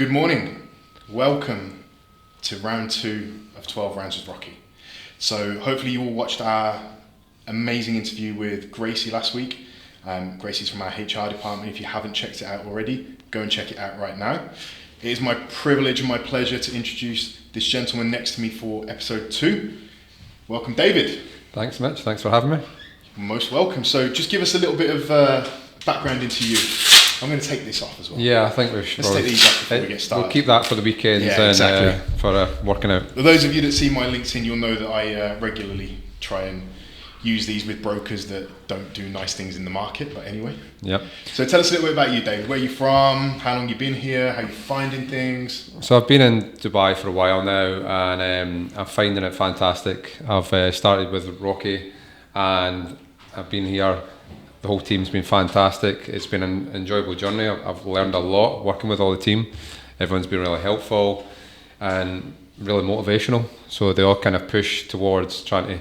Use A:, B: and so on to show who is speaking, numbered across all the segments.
A: Good morning. Welcome to round 2 of 12 Rounds with Rocky. So hopefully you all watched our amazing interview with Gracie last week. Gracie's from our HR department. If you haven't checked it out already, go and check it out right now. It is my privilege and my pleasure to introduce this gentleman next to me for episode 2. Welcome, David.
B: Thanks, Mitch. Thanks for having me.
A: You're most welcome. So just give us a little bit of background into you. I'm going to take this off as well.
B: Yeah, I think we should.
A: Let's take these off before we get started.
B: We'll keep that for the weekends for working out.
A: For those of you that see my LinkedIn, you'll know that I regularly try and use these with brokers that don't do nice things in the market. But anyway.
B: Yep.
A: So tell us a little bit about you, David. Where are you from? How long you been here? How you finding things?
B: So I've been in Dubai for a while now, and I'm finding it fantastic. I've started with Rocky, and I've been here. The whole team's been fantastic. It's been an enjoyable journey. I've learned a lot working with all the team. Everyone's been really helpful and really motivational. So they all kind of push towards trying to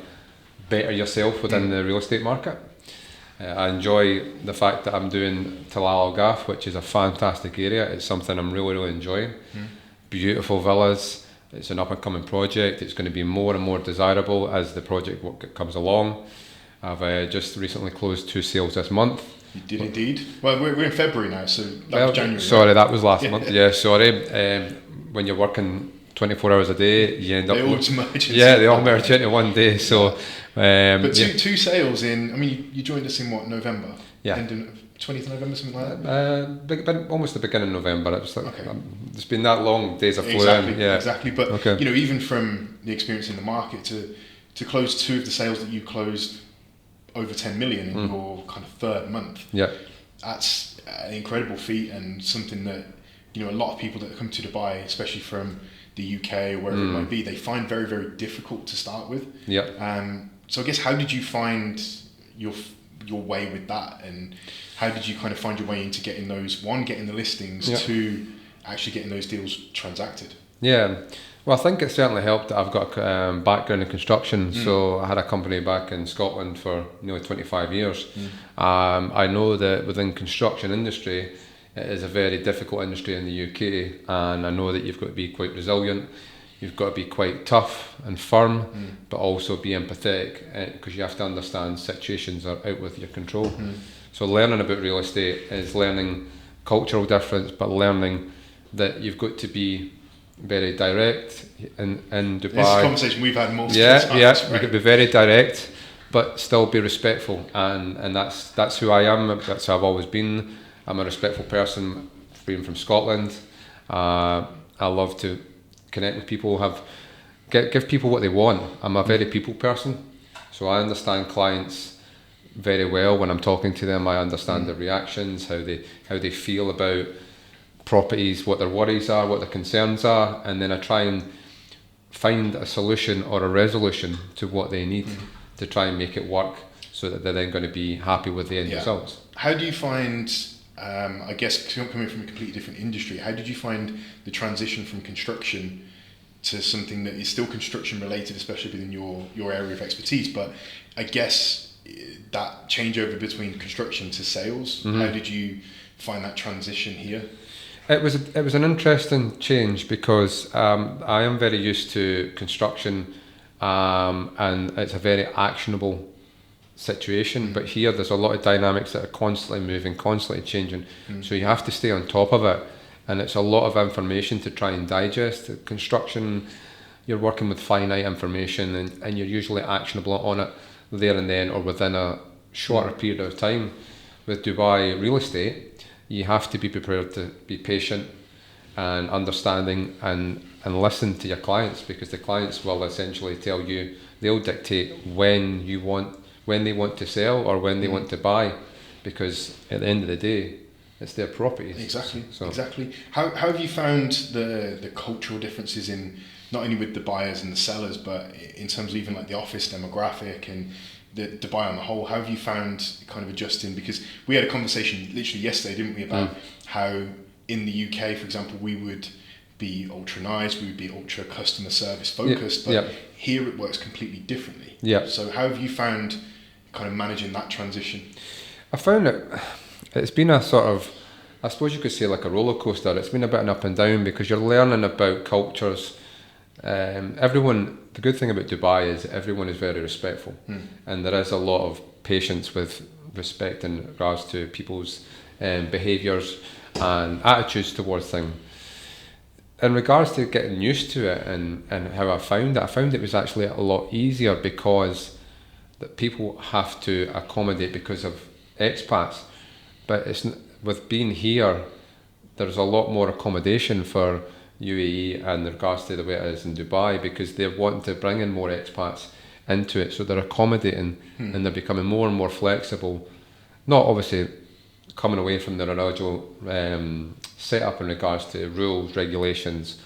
B: better yourself within the real estate market. I enjoy the fact that I'm doing Talal Al Ghaf, which is a fantastic area. It's something I'm really enjoying. Beautiful villas. It's an up and coming project. It's going to be more and more desirable as the project work comes along. I've just recently closed 2 sales this month.
A: You did indeed. Well, we're in February now, so that was January.
B: Sorry, right? That was last month. Yeah, sorry. When you're working 24 hours a day, you end up...
A: They all merge.
B: Yeah, they all merge into one day. So,
A: but two sales in... I mean, you joined us in what, November?
B: Yeah.
A: Ending 20th of November, something like that?
B: Almost the beginning of November. It was like, it's been that long, days have flown.
A: Exactly. But, you know, even from the experience in the market to close 2 of the sales that you closed over 10 million in your kind of third month.
B: Yeah,
A: that's an incredible feat and something that, you know, a lot of people that come to Dubai, especially from the UK or wherever it might be, they find very, very difficult to start with.
B: Yeah.
A: So I guess how did you find your way with that, and how did you kind of find your way into getting the listings, 2 actually getting those deals transacted?
B: Yeah. Well, I think it certainly helped that I've got a background in construction. So I had a company back in Scotland for nearly 25 years. I know that within construction industry, it is a very difficult industry in the UK, and I know that you've got to be quite resilient. You've got to be quite tough and firm, but also be empathetic, because you have to understand situations are out with your control. So learning about real estate is learning cultural difference, but learning that you've got to be very direct in Dubai.
A: This is a conversation we've had multiple times.
B: Yeah,
A: right?
B: You could be very direct, but still be respectful, and that's who I am. That's how I've always been. I'm a respectful person, being from Scotland. I love to connect with people, give people what they want. I'm a very people person, so I understand clients very well. When I'm talking to them, I understand their reactions, how they feel about properties, what their worries are, what their concerns are, and then I try and find a solution or a resolution to what they need to try and make it work, so that they're then going to be happy with the end results.
A: How do you find, I guess coming from a completely different industry, how did you find the transition from construction to something that is still construction related, especially within your area of expertise, but I guess that changeover between construction to sales, how did you find that transition here?
B: It was an interesting change, because I am very used to construction, and it's a very actionable situation. But here there's a lot of dynamics that are constantly moving, constantly changing. So you have to stay on top of it, and it's a lot of information to try and digest. Construction, you're working with finite information, and you're usually actionable on it there and then, or within a shorter period of time. With Dubai real estate, you have to be prepared to be patient and understanding and listen to your clients, because the clients will essentially tell you, they'll dictate when they want to sell or when they want to buy, because at the end of the day, it's their properties.
A: Exactly. How have you found the cultural differences in, not only with the buyers and the sellers, but in terms of even like the office demographic and the Dubai on the whole? How have you found kind of adjusting? Because we had a conversation literally yesterday, didn't we, about how in the UK, for example, we would be ultra nice, we would be ultra customer service focused, but here it works completely differently. So how have you found kind of managing that transition?
B: I found it's been a sort of I suppose you could say like a roller coaster. It's been a bit an up and down because you're learning about cultures. The good thing about Dubai is everyone is very respectful, and there is a lot of patience with respect in regards to people's behaviours and attitudes towards things. In regards to getting used to it and how I found it was actually a lot easier because that people have to accommodate because of expats. But with being here, there's a lot more accommodation for UAE in regards to the way it is in Dubai because they're wanting to bring in more expats into it. So they're accommodating and they're becoming more and more flexible. Not obviously coming away from their original setup in regards to rules, regulations,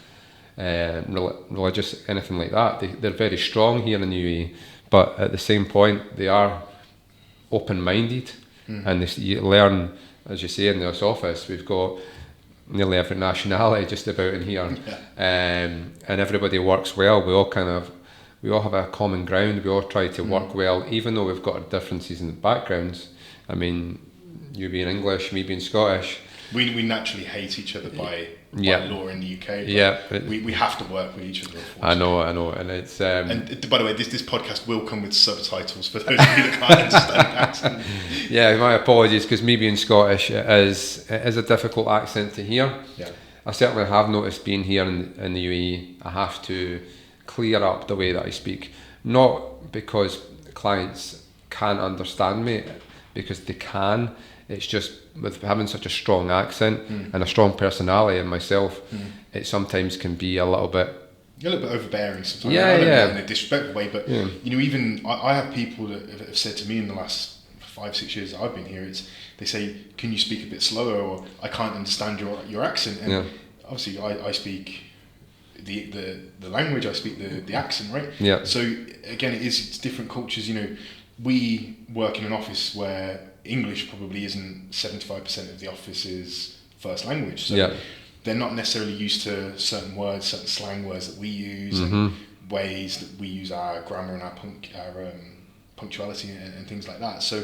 B: religious, anything like that. They're very strong here in the UAE, but at the same point, they are open-minded, and you learn, as you say, in this office, we've got nearly every nationality just about in here, and everybody works well. We all have a common ground. We all try to work well, even though we've got our differences in backgrounds. I mean, you being English, me being Scottish.
A: We naturally hate each other by law in the UK. But we have to work with each other.
B: I know, and it's.
A: And by the way, this podcast will come with subtitles for those of you that can't understand accent.
B: Yeah, my apologies, because me being Scottish it is a difficult accent to hear.
A: Yeah.
B: I certainly have noticed being here in the UAE, I have to clear up the way that I speak. Not because clients can't understand me, because they can. It's just with having such a strong accent and a strong personality in myself, it sometimes can be a little bit
A: overbearing sometimes.
B: Yeah,
A: I don't
B: yeah.
A: mean in a disrespectful way, but even I have people that have said to me in the last 5-6 years that I've been here, they say, "Can you speak a bit slower?" or "I can't understand your accent." And obviously, I speak the language, I speak the accent, right?
B: Yeah.
A: So again, it's different cultures. We work in an office where English probably isn't 75% of the office's first language. So they're not necessarily used to certain words, certain slang words that we use, and ways that we use our grammar and our punctuality and things like that. So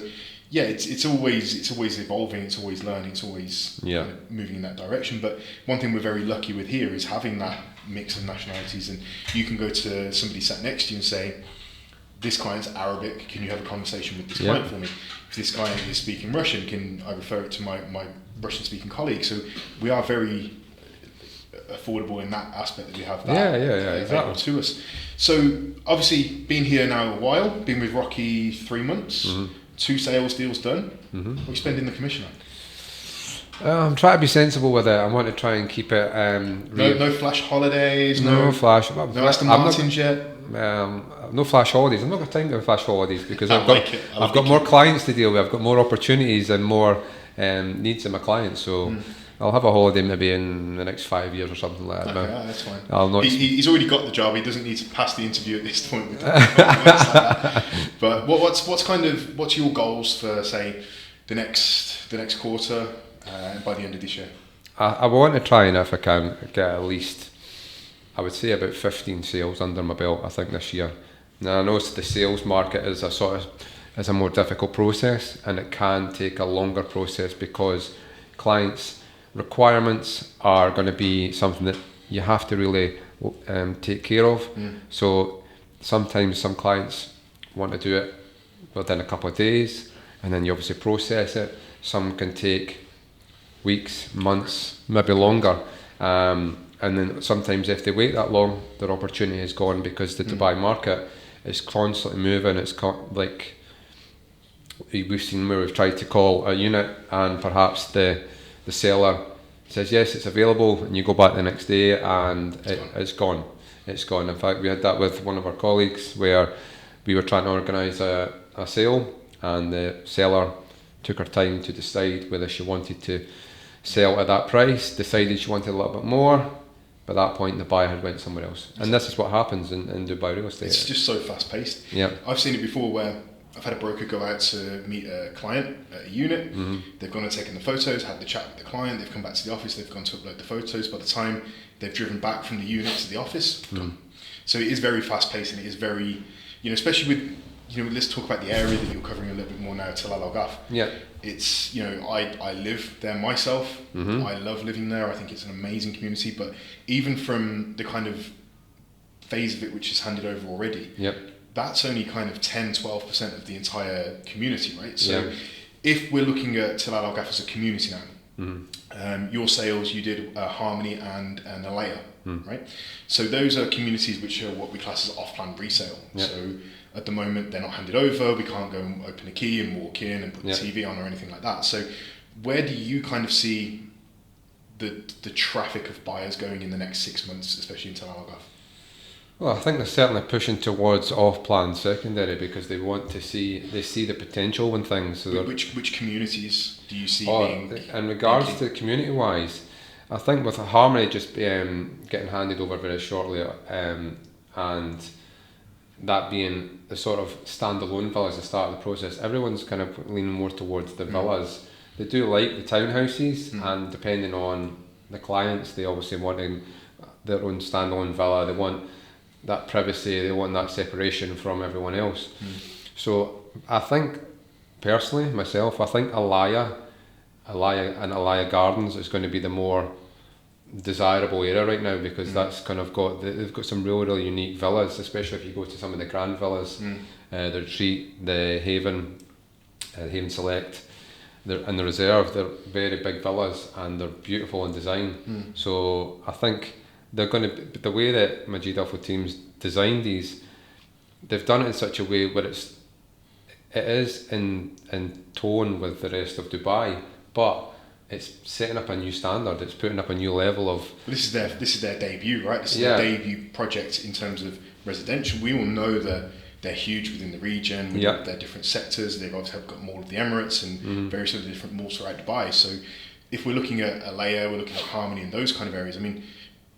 A: yeah, it's always evolving, it's always learning, it's always kind of moving in that direction. But one thing we're very lucky with here is having that mix of nationalities, and you can go to somebody sat next to you and say, "This client's Arabic, can you have a conversation with this client for me? If this client is speaking Russian, can I refer it to my Russian speaking colleague?" So we are very affordable in that aspect, that we have that available to us. So obviously been here now a while, been with Rocky 3 months, 2 sales deals done. What are you spending the commission on?
B: I'm trying to be sensible with it. I want to try and keep it
A: no flash holidays,
B: no flash,
A: no Aston Martins yet.
B: No flash holidays. I'm not got time to flash holidays because I've got more clients to deal with. I've got more opportunities and more needs in my clients. So I'll have a holiday maybe in the next 5 years or something like that.
A: Okay, that's fine. He's already got the job. He doesn't need to pass the interview at this point. But what's your goals for, say, the next quarter by the end of this year?
B: I want to try, and if I can, get at least, I would say, about 15 sales under my belt, I think, this year. Now I know the sales market is a more difficult process, and it can take a longer process because clients' requirements are going to be something that you have to really take care of. So sometimes some clients want to do it within a couple of days, and then you obviously process it. Some can take weeks, months, maybe longer. And then sometimes if they wait that long, their opportunity is gone because the Dubai market is constantly moving. It's like we've seen where we've tried to call a unit and perhaps the seller says yes, it's available, and you go back the next day and it's gone. It's gone. In fact, we had that with one of our colleagues where we were trying to organise a sale, and the seller took her time to decide whether she wanted to sell at that price, decided she wanted a little bit more. By that point, the buyer had went somewhere else. And this is what happens in Dubai real estate.
A: It's just so fast paced.
B: Yeah.
A: I've seen it before where I've had a broker go out to meet a client at a unit. They've gone and taken the photos, had the chat with the client, they've come back to the office, they've gone to upload the photos. By the time they've driven back from the unit to the office, done. So it is very fast paced, and it is very, especially with let's talk about the area that you're covering a little bit more now, Talal Al Ghaf.
B: Yeah.
A: It's, I live there myself.
B: Mm-hmm.
A: I love living there. I think it's an amazing community. But even from the kind of phase of it which is handed over already,
B: Yep.
A: that's only kind of 10-12% of the entire community, right? So
B: Yeah.
A: if we're looking at Talal Al Ghaf as a community now,
B: Mm-hmm.
A: your sales, you did Harmony and Alea,
B: Mm.
A: right? So those are communities which are what we class as off-plan resale.
B: Yeah.
A: So at the moment, they're not handed over. We can't go and open a key and walk in and put the
B: Yeah.
A: TV on or anything like that. So where do you kind of see the traffic of buyers going in the next 6 months, especially in Talal Al Ghaf?
B: Well, I think they're certainly pushing towards off-plan secondary because they see the potential in things. So
A: Which communities do you see being?
B: in regards to community-wise, I think with Harmony just getting handed over very shortly, and that being the sort of standalone villas at the start of the process, everyone's kind of leaning more towards the villas. They do like the townhouses, and depending on the clients, they obviously wanting their own standalone villa. They want that privacy, they want that separation from everyone else. So I think, personally, myself, I think Alaya and Alaya Gardens is going to be the more desirable area right now, because that's kind of they've got some really unique villas, especially if you go to some of the grand villas, the Retreat, the Haven Select, and the Reserve. They're very big villas and they're beautiful in design. So I think they're going to, the way that Majid Al Futtaim's designed these, they've done it in such a way where it is in tone with the rest of Dubai, but it's setting up a new standard. It's putting up a new level of.
A: This is their debut, right? This is their debut project in terms of residential. We all know that they're huge within the region. They're different sectors. They've obviously got Mall of the Emirates and various other different malls throughout Dubai. So if we're looking at Alea, we're looking at Harmony and those kind of areas. I mean,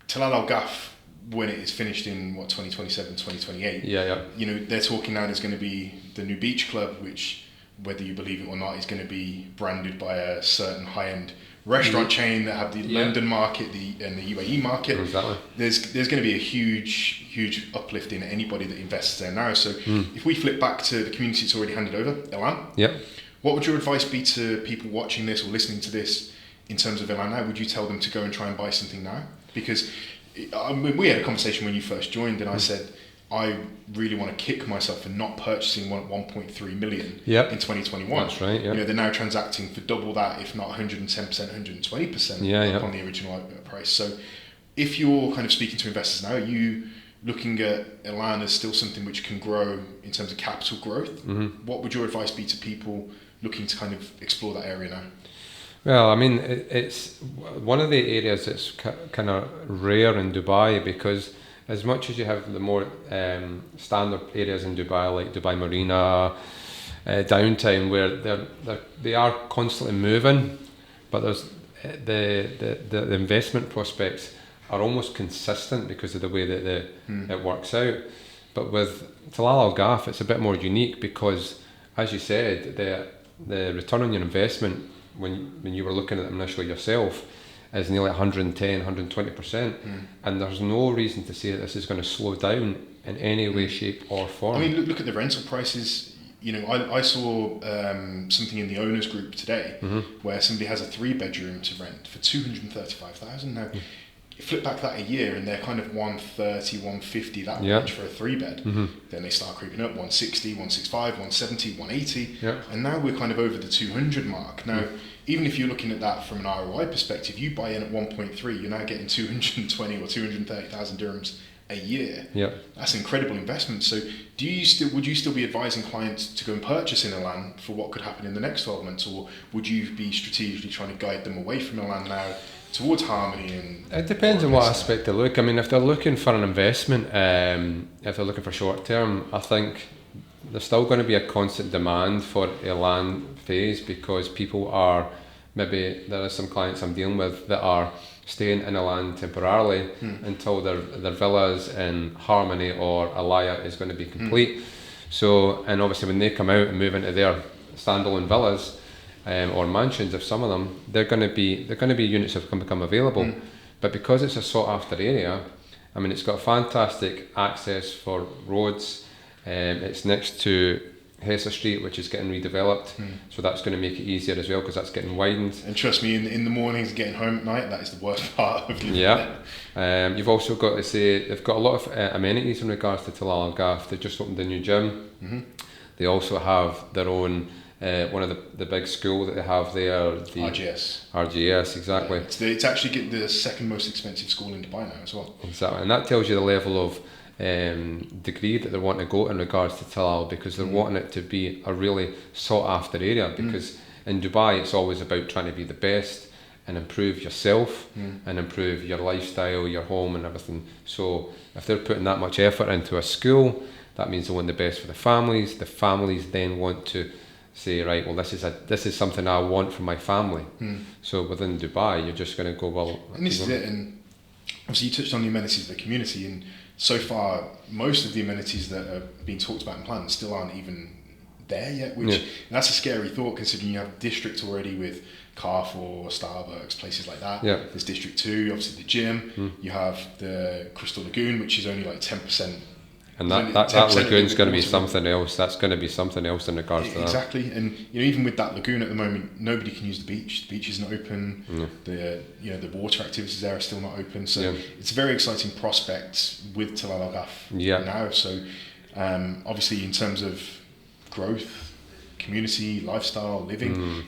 A: Talal Al Ghaf, when it is finished in 2027, 2028, they're talking now there's going to be the new beach club, which, whether you believe it or not, is going to be branded by a certain high-end restaurant chain that have the London market and the UAE market.
B: Exactly.
A: There's going to be a huge uplift in anybody that invests there now. So if we flip back to the community that's already handed over, Elan, what would your advice be to people watching this or listening to this in terms of Elan now? Would you tell them to go and try and buy something now? Because we had a conversation when you first joined, and I said, I really want to kick myself for not purchasing one at 1.3 million in 2021.
B: That's right.
A: They're now transacting for double that, if not 110%, 120% on the original price. So if you're kind of speaking to investors now, are you looking at Elan as still something which can grow in terms of capital growth? What would your advice be to people looking to kind of explore that area now?
B: Well, I mean, it's one of the areas that's kind of rare in Dubai, because as much as you have the more standard areas in Dubai, like Dubai Marina, downtown, where they are constantly moving, but there's the investment prospects are almost consistent because of the way that it works out. But with Talal Al Ghaf, it's a bit more unique because, as you said, the return on your investment when you were looking at it initially yourself is nearly 110, 120%, and there's no reason to say that this is going to slow down in any way, shape or form.
A: I mean, look at the rental prices. I saw something in the owners group today where somebody has a 3-bedroom to rent for 235,000. Now, you flip back that a year and they're kind of 130, 150, that range for a 3-bed. Then they start creeping up, 160, 165, 170, 180. And now we're kind of over the 200 mark. Now, even if you're looking at that from an ROI perspective, you buy in at 1.3, you're now getting 220 or 230,000 dirhams a year. That's an incredible investment. So would you still be advising clients to go and purchase in Elan for what could happen in the next 12 months, or would you be strategically trying to guide them away from Elan now towards Harmony? And
B: it depends on what aspect they look. I mean, if they're looking for an investment, if they're looking for short term, I think there's still going to be a constant demand for Elan phase, because people are, maybe there are some clients I'm dealing with that are staying in Elan temporarily until their villas in Harmony or Alaya is going to be complete. So, and obviously when they come out and move into their standalone villas or mansions, if some of them, they're going to be units that can become available. But because it's a sought after area, I mean, it's got fantastic access for roads. It's next to Hessa Street, which is getting redeveloped, so that's going to make it easier as well because that's getting widened.
A: And trust me, in the mornings, getting home at night, that is the worst part of living
B: there. You've also got to say they've got a lot of amenities in regards to Talal Al Ghaf. They've just opened a new gym. They also have their own one of the big school that they have there. The RGS, exactly.
A: Yeah, it's actually the second most expensive school in Dubai now as well.
B: Exactly, and that tells you the level of degree that they're wanting to go in regards to Talal, because they're wanting it to be a really sought after area, because in Dubai it's always about trying to be the best and improve yourself and improve your lifestyle, your home and everything. So if they're putting that much effort into a school, that means they want the best for the families then want to say, right, well, this is something I want for my family. So within Dubai you're just going to go, well,
A: and this is it. And obviously you touched on the amenities of the community, and so far, most of the amenities that are being talked about and planned still aren't even there yet, which that's a scary thought, considering you have district already with Carrefour, Starbucks, places like that. There's District 2, obviously the gym. You have the Crystal Lagoon, which is only like 10%.
B: And that lagoon's going to be something else. That's going to be something else in regards to that.
A: Exactly, and even with that lagoon at the moment, nobody can use the beach. The beach isn't open. The water activities there are still not open. So it's a very exciting prospect with Talal Al Ghaf now. So obviously, in terms of growth, community, lifestyle, living,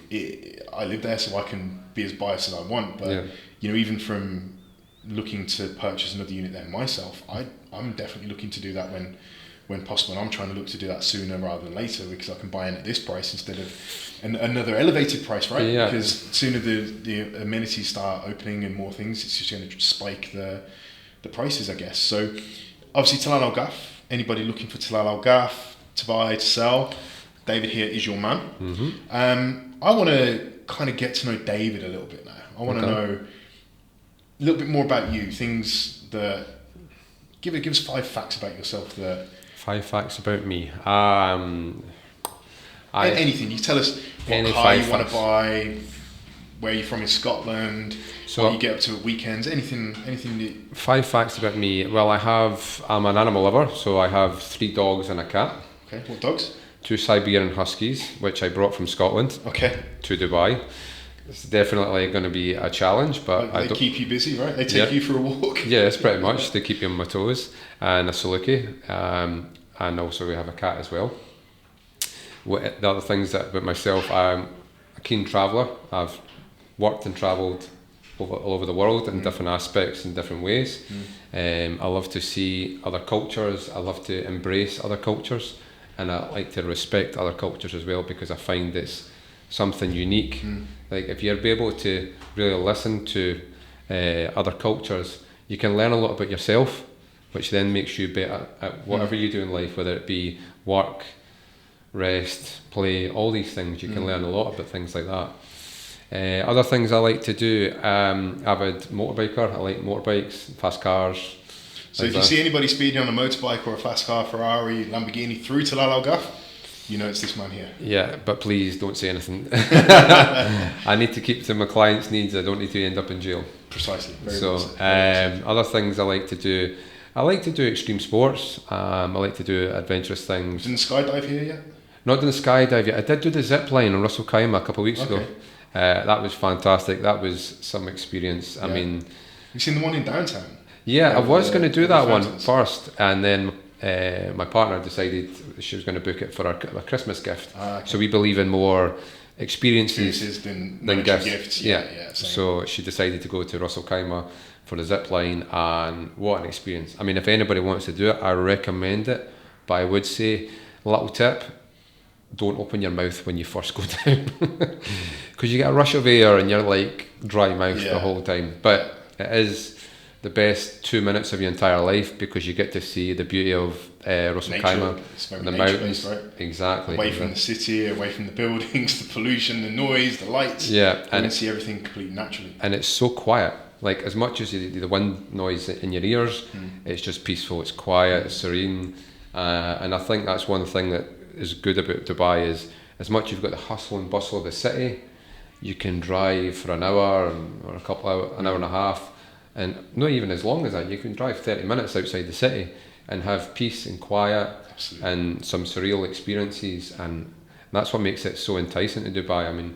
A: I live there, so I can be as biased as I want. But even from looking to purchase another unit there myself, I'm definitely looking to do that when possible, and I'm trying to look to do that sooner rather than later, because I can buy in at this price instead of another elevated price, right? Because sooner the amenities start opening and more things, it's just going to spike the prices, I guess. So obviously Talal Al Ghaf, anybody looking for Talal Al Ghaf to buy, to sell, David here is your man. I want to kind of get to know David a little bit now. I want to know a little bit more about you, things that give us 5 facts about yourself.
B: 5 facts about me.
A: Anything. You tell us what car you want to buy, where you're from in Scotland, so what you get up to at weekends, anything.
B: 5 facts about me. Well, I'm an animal lover, so I have 3 dogs and a cat.
A: Okay, what dogs?
B: 2 Siberian Huskies, which I brought from Scotland to Dubai. It's definitely going to be a challenge, but
A: they keep you busy, right? They take you for a walk.
B: Yes, pretty much. They keep you on my toes. And a Saluki, and also we have a cat as well. The other things that about myself, I'm a keen traveller. I've worked and travelled all over the world in different aspects in different ways. I love to see other cultures. I love to embrace other cultures, and I like to respect other cultures as well, because I find it's something unique. Like if you're able to really listen to other cultures, you can learn a lot about yourself, which then makes you better at whatever you do in life, whether it be work, rest, play, all these things. You can learn a lot about things like that. Other things I like to do, avid motorbiker. I like motorbikes, fast cars.
A: So if you see anybody speeding on a motorbike or a fast car, Ferrari, Lamborghini through Talal Al Ghaf, you know it's this man here.
B: Yeah, but please don't say anything. I need to keep to my clients' needs. I don't need to end up in jail.
A: Precisely.
B: Other things I like to do. I like to do extreme sports. I like to do adventurous things.
A: Didn't skydive here yet?
B: Not doing the skydive yet. I did do the zip line on Russell Kaima a couple of weeks ago. That was fantastic. That was some experience. I mean,
A: you've seen the one in downtown?
B: Yeah, I was going to do that one first, and then my partner decided she was going to book it for a Christmas gift. So we believe in more experiences than gifts. So she decided to go to Russell Kaima for the zip line, and what an experience. I mean, if anybody wants to do it, I recommend it, but I would say, little tip, don't open your mouth when you first go down, because you get a rush of air and you're like dry mouth the whole time. But it is the best 2 minutes of your entire life, because you get to see the beauty of Russell Kaima, the mountains, right? Exactly.
A: Away from the city, away from the buildings, the pollution, the noise, the lights.
B: Yeah,
A: and see everything completely naturally.
B: And it's so quiet. Like, as much as the wind noise in your ears, it's just peaceful. It's quiet, it's serene, and I think that's one thing that is good about Dubai, is as much as you've got the hustle and bustle of the city, you can drive for an hour or an hour and a half and not even as long as that. You can drive 30 minutes outside the city and have peace and quiet.
A: Absolutely.
B: And some surreal experiences, and that's what makes it so enticing to Dubai. I mean,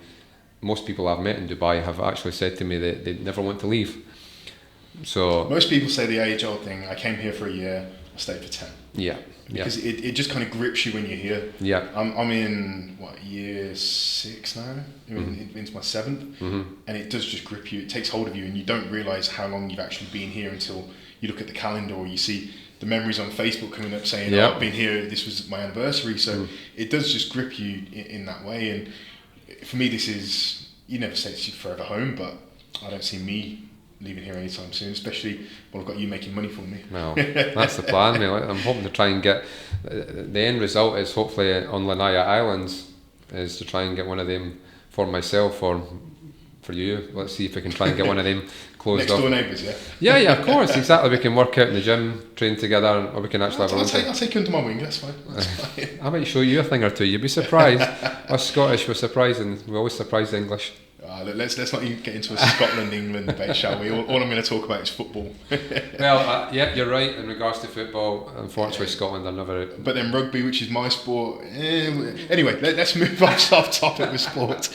B: most people I've met in Dubai have actually said to me that they never want to leave. So
A: most people say the age-old thing, I came here for a year, I stayed for 10.
B: Yeah.
A: Because it just kind of grips you when you're here.
B: Yeah.
A: I'm in, year 6 now? Into my 7th. And it does just grip you. It takes hold of you, and you don't realise how long you've actually been here until you look at the calendar or you see the memories on Facebook coming up saying, oh, I've been here, this was my anniversary. So it does just grip you in that way. And for me, this is, you never say it's your forever home, but I don't see me leaving here anytime soon, especially when I've got you making money for me.
B: Well, that's the plan, mate. I'm hoping to try and get, the end result is hopefully on Lanaya Islands, is to try and get one of them for myself or for you. Let's see if we can try and get one of them closed
A: Next
B: off.
A: door neighbours, yeah?
B: Yeah, of course, exactly. We can work out in the gym, train together, or we can actually have a
A: I'll take you into my wing, that's fine.
B: I might show you a thing or two, you'd be surprised. Us Scottish, we're surprising. We always surprise the English.
A: Let's not even get into a Scotland-England debate, shall we? All I'm going to talk about is football.
B: Well, yeah, you're right in regards to football. Unfortunately, Scotland are never...
A: But then rugby, which is my sport... Anyway, let's move off topic with sport.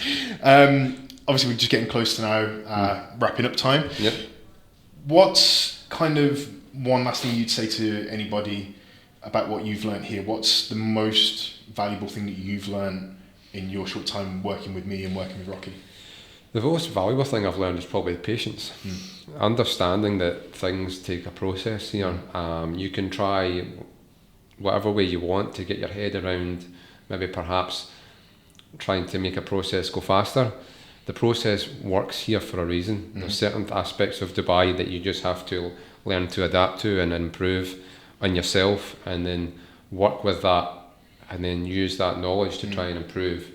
A: Obviously, we're just getting close to now wrapping up time.
B: Yep.
A: What's kind of one last thing you'd say to anybody about what you've learned here? What's the most valuable thing that you've learned in your short time working with me and working with Rocky?
B: The most valuable thing I've learned is probably patience. Understanding that things take a process here. You can try whatever way you want to get your head around, maybe perhaps trying to make a process go faster. The process works here for a reason. There's certain aspects of Dubai that you just have to learn to adapt to and improve on yourself, and then work with that, and then use that knowledge to try and improve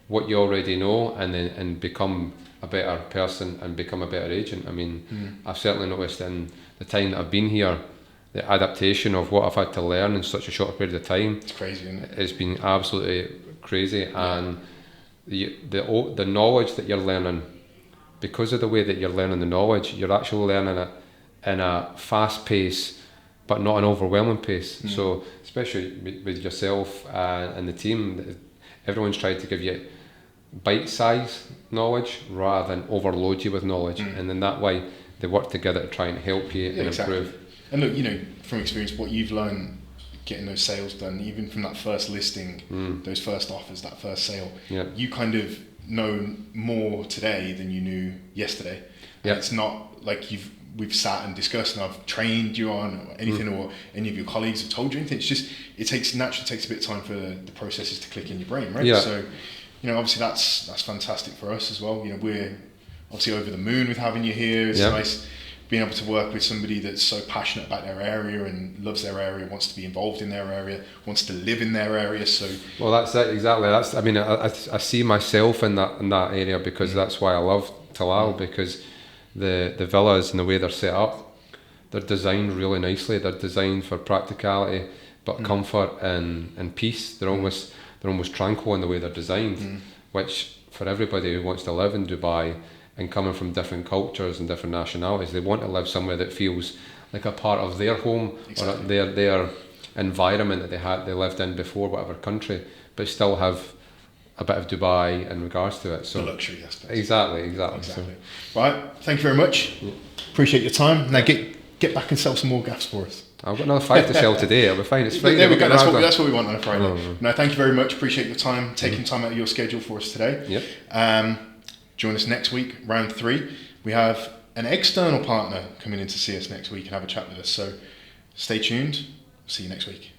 B: what you already know, and become a better person and become a better agent. I mean, I've certainly noticed in the time that I've been here, the adaptation of what I've had to learn in such a short period of time.
A: It's crazy, isn't it?
B: It's been absolutely crazy, and the knowledge that you're learning, because of the way that you're learning the knowledge, you're actually learning it in a fast pace, but not an overwhelming pace. So especially with yourself and the team, everyone's tried to give you bite-sized knowledge rather than overload you with knowledge, and then that way they work together to try and help you and improve.
A: And look, from experience, what you've learned getting those sales done, even from that first listing, those first offers, that first sale, you kind of know more today than you knew yesterday. And it's not like we've sat and discussed and I've trained you on anything, or any of your colleagues have told you anything. It's just, naturally takes a bit of time for the processes to click in your brain, right? So, obviously that's fantastic for us as well. We're obviously over the moon with having you here. It's nice being able to work with somebody that's so passionate about their area and loves their area, wants to be involved in their area, wants to live in their area. So
B: well, that's it, exactly. I see myself in that area, because that's why I love Talal, because the villas and the way they're set up, they're designed really nicely. They're designed for practicality, but comfort and peace. They're almost tranquil in the way they're designed, which for everybody who wants to live in Dubai and coming from different cultures and different nationalities, they want to live somewhere that feels like a part of their home, or their environment that they lived in before, whatever country, but still have a bit of Dubai in regards to it. So
A: the luxury aspect.
B: Exactly.
A: So. Right, thank you very much. Appreciate your time. Now get back and sell some more gas for us.
B: I've got another 5 to sell today. I'll be fine. It's Friday.
A: There we go. That's what we want on a Friday. No, thank you very much. Appreciate your time, taking time out of your schedule for us today.
B: Yep.
A: Join us next week, round 3. We have an external partner coming in to see us next week and have a chat with us. So stay tuned. See you next week.